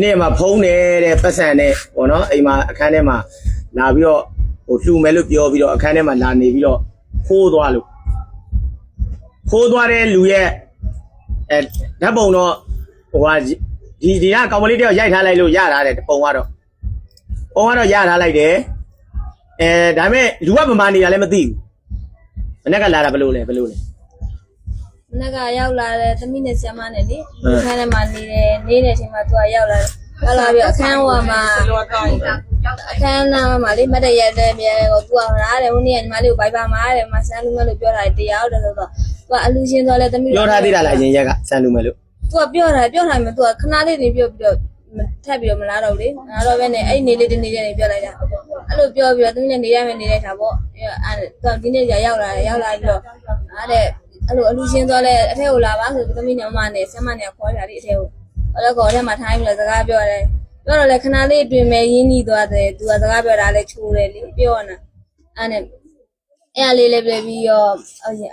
နေ့မှာဖုံးနေတဲ့ပတ်စံနဲ့ပေါ့နော်အိမ်မှာအခန်းထဲမှာလာပြီးတော့ဟိုလှူမယ်လို့ပြောပြီးတော့အခန်းထဲမှာလာနေပြီးတော့ခိုးသွားတဲ့လူရဲ့ဓာတ်ပုံတော့ဟိုဟာဒီကကောင်မလေးတယောက်ရိုက်ထားလိုက်လို့ရထားတယ်ပုံကတော့ရထားလိုက်တယ်ဒါပေမဲ့လူကမမာနေတာလည်းမသိဘူးမနေ့ကလာတာဘယ်လိုလဲမနေ့ကရောက်လာတယ်သမီးနဲ့ဆရာမနဲ့လေအခန်းထဲမှာနေတဲ့ချိန်မှာသူကရောက်လာပြီးအခန်းဟိုမှာအခန်းနာမှာလေမတ်တရက်တဲ့ပြန်ကိုသူကလာတယ်ဟိုနေ့ကညီမလေးကိုဘိုက်ပါမှာတယ်မဆန်းလူမဲ့လို့ပြောတာတရားဟုတ်တယ်ဆိုတော့သူကအလူရှင်ဆိုလဲသမီးပြောထားသေးတာလားအရင်ရက်ကဆန်းလူမဲ့လို့သူကပြောတာမှသူကခဏလေးနေပြောပြီးတော့ထပ်ပြီးတော့မလားတော့လေငါတော့ပဲနဲ့အဲ့နေလေးတနေ့လေးပြောလိုက်တာအဲ့လိုပြောပြီးတော့သမီးနဲ့နေရမယ်နေလိုက်တာပေါ့အဲ့ဒီနေ့ရောက်လာပြီးတော့အဲ့လိုအလူရှင်သွားလဲအထက်ကိုလာပါဆိုသမီးနဲ့မမနဲ့ဆမ်မနဲ့ခေါ်ကြတယ်အထက်ကိုအဲ့တော့အထက်မှာထိုင်းပြီးတော့စကားပြောတယ်ပြောတော့လေခဏလေးအတွင်မဲ့ရင်းနှီးသွားတယ်သူကစကားပြောတာလဲချိုးတယ်လေပြောနေအဲ့နဲ့အဲ့အလေးလေးပြပြီးတော့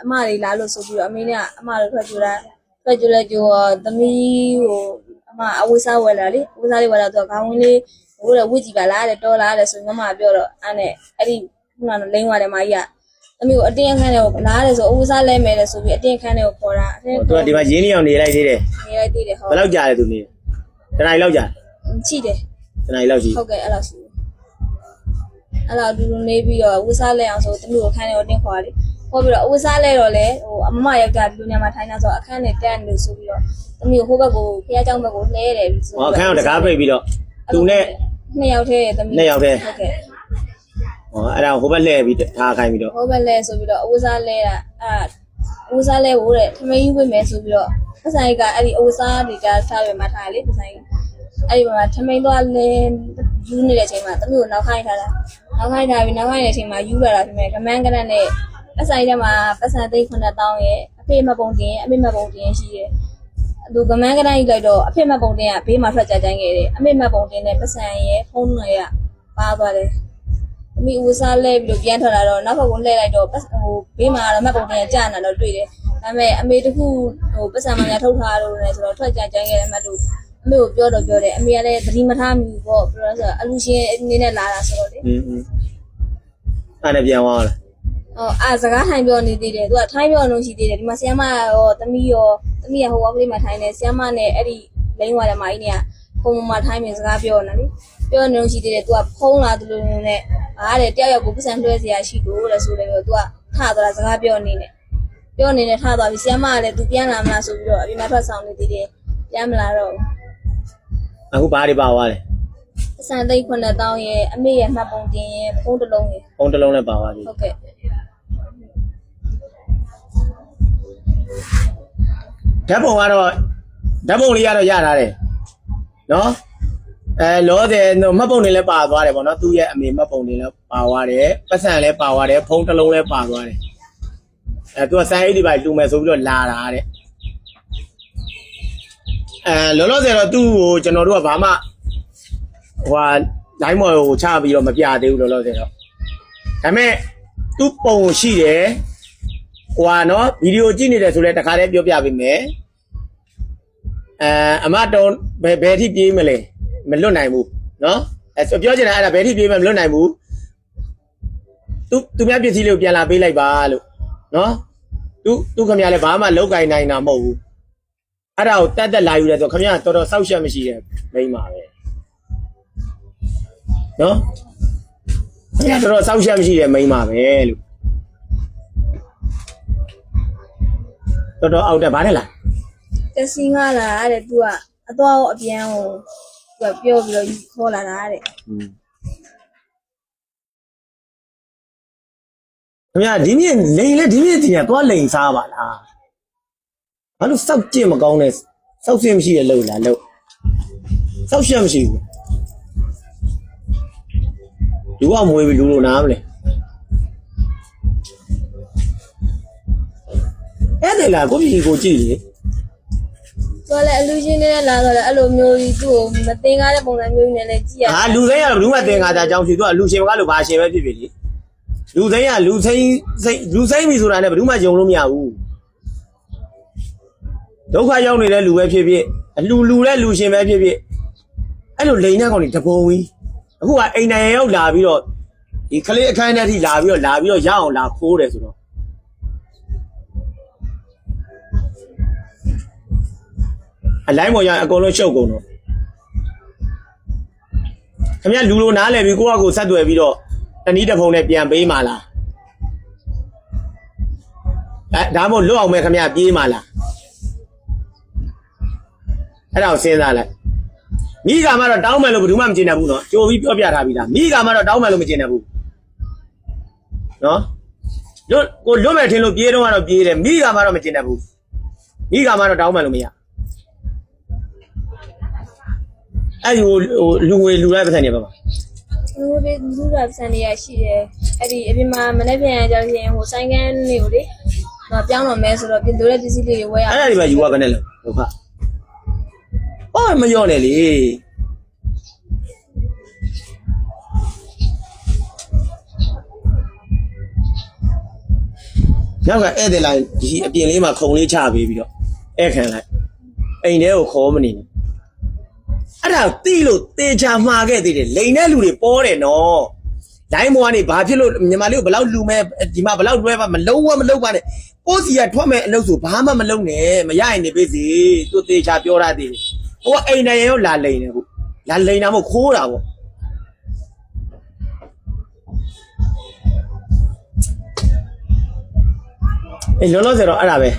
အမလေးလာလို့ဆိုပြီးတော့အမေနဲ့အမတို့ထွက်ကြလဲကြိုသမီးကိုအမအဝိစားဝယ်လာလေအဝိစားလေးဝယ်လာတော့ခေါင်းဝင်းလေးဟိုဝစ်ကြည့်ပါလားတဲ့တော်လားတဲ့ဆိုမမပြောတော့အဲ့နဲ့အဲ့ဒီခုနကလိမ့်သွားတယ်မကြီးကအမေကိုအတင်းခန်းတွေကိုလားတယ်ဆိုအဝိစားလဲမယ်တယ်ဆိုပြီးအတင်းခန်းတွေကိုခေါ်တာသူကဒီမှာရင်းနှီးအောင်နေလိုက်သေးတယ်ဟုတ်ဘယ်လောက်ကြာလဲသူနေတနားရီလောက်ကြာရှိတယ်တနားရီလောက်ရှိဟုတ်ကဲ့အဲ့လောက်ရှိအဲ့လောက်ဒူနေပြီးတော့ဝိစားလဲအောင်ဆိုသမီးကိုခန်းတွေကိုတင်းခေါ်တယ်ခေါ်ပြီးတော့အဝိစားလဲတော့လေဟိုအမမယောက်ျားဒီလိုညမှာထိုင်းတာဆိုအခန်းနဲ့တန်းလို့ဆိုပြီးတော့သမီးကိုဟိုဘက်ကိုဖျားเจ้าဘက်ကိုလှဲတယ်ဆိုတော့အခန်းကိုတကားပိတ်ပြီးတော့သူနဲ့2ယောက်တည်းသမီး2ယောက်တည်းဟုတ်ကဲ့အဲ့ဒါဟိုဘက်လှည့်ပြီးထားခိုင်းပြီးတော့ဟိုဘက်လှည့်ဆိုပြီးတော့အဝိစားလဲတာအဝိစားလဲဟိုတဲ့ထမင်းယူပေးမယ်ဆိုပြီးတော့ပဆိုင်ကအဲ့ဒီအဝိစားတွေကစားရမှာထားလေပဆိုင်အဲ့ဒီမှာထမင်းသွားလဲယူနေတဲ့အချိန်မှာသမီးကိုနောက်ခိုင်းထားတာနောက်ခိုင်းထားပြီးနောက်ခိုင်းတဲ့အချိန်မှာယူလာတာပြင်မဲ့ကမန်းကနက်နဲ့ပဆိုင်ထဲမှာပတ်စံသိန်း9000ရဲ့အဖေမပုံတင်အမေမပုံတင်ရှိတယ်သူကမန်းကနက်ကြီးလိုက်တော့အဖေမပုံတင်ကဘေးမှာထွက်ကြကြိုင်းခဲ့တယ်အမေမပုံတင်နဲ့ပတ်စံရဲ့ဖုန်းတွေကပါသွားတယ်အမေဝစားလဲပြီးတော့ပြန်ထွက်လာတော့နောက်ဘက်ကိုလှည့်လိုက်တော့ဟိုဘေးမှာတော့မက်ပုံတင်ကြာနေတော့တွေ့တယ်ဒါပေမဲ့အမေတခုဟိုပတ်စံမှညာထုတ်ထားလို့လည်းဆိုတော့ထွက်ကြကြိုင်းခဲ့တယ်မတ်တို့အမေကိုပြောတယ်အမေကလည်းသတိမထားမိဘူးပေါ့ပြောဆိုအလူရှင်အနေနဲ့လာတာဆိုတော့လေအဲ့ဒါပြန်သွားလားစကားထိုင်ပြောနေသေးတယ်သူကထိုင်းပြောလို့ရှိသေးတယ်ဒီမှာဆီယမရောသမီးကဟိုဘက်ကလေးမှာထိုင်းနေဆီယမနဲ့အဲ့ဒီလိမ့်သွားတဲ့မကြီးเนี่ยဖုန်းမှာထိုင်းမြင်စကားပြောနေလေပြောနေလို့ရှိသေးတယ်သူကဖုန်းလာတယ်လို့နဲ့အားတဲ့တယောက်ကိုပတ်စံလွှဲစရာရှိလို့လဲဆိုတယ်ပြောသူကထသွားတာစကားပြောနေထသွားပြီဆီယမကလည်းသူပြန်လာမလားဆိုပြီးတော့အပြင်မှာထွက်ဆောင်နေသေးတယ်ပြန်မလာတော့အခုဘာတွေပါသွားလဲပတ်စံသိန်း9000ရဲ့အမေရဲ့မှတ်ပုံတင်ရဲ့ဖုန်းတစ်လုံးရဲ့ဖုန်းတစ်လုံးလည်းပါသွားပြီဟုတ်ကဲ့ဓာတ်ပုံလေးကတော့ရထားတယ်နော်လောတဲ့မှတ်ပုံတွေလည်းပါသွားတယ်ပေါ့နော်သူ့ရဲ့အမေမှတ်ပုံတွေလည်းပါသွားတယ်ပတ်စံလည်းပါသွားတယ်ဖုန်းတစ်လုံးလည်းပါသွားတယ်သူကစိုင်းအိတ်ဒီပိုင်းလူမယ်ဆိုပြီးတော့လာတာတဲ့လောလောဆယ်တော့သူ့ကိုကျွန်တော်တို့ကဘာမှဟိုဟာလိုင်းမော်ကိုချပြီးတော့မပြသေးဘူးလောလောဆယ်တော့ဒါပေမဲ့သူ့ပုံရှိတယ်ဟိုဟာနော်ဗီဒီယိုကြည့်နေတယ်ဆိုလဲတခါတည်းပြောပြပေးမယ်အမတုံးဘယ်ထိပြေးမလဲမလွတ်နိုင်ဘူးနော်ပြောချင်တာအဲ့ဒါဘယ်ထိပြေးမလွတ်နိုင်ဘူးသူများပစ္စည်းလေးကိုပြန်လာပေးလိုက်ပါလို့နော်သူခင်ဗျားလည်းဘာမှလောက်ကင်နိုင်တာမဟုတ်ဘူးအဲ့ဒါကိုတက်လာယူတယ်ဆိုခင်ဗျားတော်တော်စောက်ရှက်မရှိတယ်မိန်းပါပဲနော်ခင်ဗျားတော်တော်စောက်ရှက်မရှိတယ်မိန်းပါပဲလို့တော်အောက်တက်ဗါတယ်လားတက်စီငါလာတဲ့သူကအသွားအပြန်ကိုသူကပြောပြီးတော့ခေါ်လာတာတဲ့ခင်ဗျာဒီမြင့်လိန်လေဒီမြင့်တင်ကသွားလိန်စားပါလားဘာလို့စောက်ကြည့်မကောင်းနဲ့စောက်စင်းမရှိရလို့လားလို့စောက်ရှက်မရှိဘူးလူကမွေးပြီးလူလိုနားမလဲအဲ့ဒါလားကိုကြီးကိုကြည့်လေဆိုလည်းအလူချင်းနဲ့လာတော့လည်းအဲ့လိုမျိုးကြီးသူ့ကိုမတင်ကားတဲ့ပုံစံမျိုးနဲ့လည်းကြည့်ရဟာလူစိမ်းရတော့ဘူးမတင်ကားတာအကြောင်းဖြစ်သူကလူရှင်ကလို့ဘာရှင်ပဲဖြစ်ဖြစ်လေလူစိမ်းကလူစိမ်းပြီဆိုတာနဲ့ဘယ်သူမှယုံလို့မရဘူးဒုက္ခရောက်နေတဲ့လူပဲဖြစ်ဖြစ်အလူတဲ့လူရှင်ပဲဖြစ်ဖြစ် အဲ့လိုလိန်တဲ့ကောင်တွေတပုံကြီးအခုကအိမ်နိုင်ရောက်လာပြီးတော့ဒီကလေးအခန်းထဲထိလာပြီးတော့ရအောင်လာခိုးတယ်ဆိုတော့အလိုင်းပေါ်ရအကုန်လုံးရှုပ်ကုန်တော့ခင်ဗျလူလိုနားလဲပြီးကိုယ့်အကိုဆက်သွယ်ပြီးတော့တနည်းတစ်ဖုံနဲ့ပြန်ပေးမှလားဒါမှမဟုတ်လွတ်အောင်မဲ့ခင်ဗျပြေးမှလားအဲ့ဒါကိုစဉ်းစားလိုက်မိကမှတော့တောင်းမယ်လို့ဘယ်သူမှမကျင်တတ်ဘူးနော်ကြိုပြီးပြောပြထားပြီးသားမိကမှတော့တောင်းမယ်လို့မကျင်တတ်ဘူးနော်လွတ်မဲ့ထင်လို့ပြေးတော့ကတော့ပြေးတယ်မိကမှတော့မကျင်တတ်ဘူးမိကမှတော့တောင်းမယ်လို့မရအဲ့ဒီလူငွေလူလိုက်ပတ်စံနေပါမှာလူကပတ်စံနေရရှိတယ်အဲ့ဒီအပြင်မှာမနေ့ပြန်ကြောက်ရင်ဆိုင်ကန်းတွေကိုလေပြောင်းတော့မဲဆိုတော့ပြင်လိုတဲ့ပစ္စည်းလေးတွေဝယ်ရအဲ့ဒါဒီမှာယူရကနေလို့ဟုတ်ခဘာမရောနဲ့လေနောက်ကဧည့်သည်လိုက်ဒီအပြင်လေးမှာခုံလေးချပေးပြီးတော့ဧည့်ခံလိုက်အိမ်ထဲကိုခေါ်မနေနဲ့အဲ့ဒါတိလို့တေချာမှားခဲ့သေးတယ်လိန်တဲ့လူတွေပေါ်တယ်နော်လိုင်းမောကနေဘာဖြစ်လို့ညီမလေးကိုဘယ်လောက်လူမဲ့ဒီမှာဘယ်လောက်လွဲပါမလုံးဝမလုံးပါနဲ့ပိုးစီကထွက်မဲ့အလုပ်ဆိုဘာမှမလုံးနဲ့မရရင်နေပေးစီသူတေချာပြောရသေးတယ်ဟိုအိမ်နိုင်ရောလာလိန်တယ်ခုလာလိန်တာမဟုတ်ခိုးတာပေါ့အေးလောလောဆယ်တော့အဲ့ဒါပဲ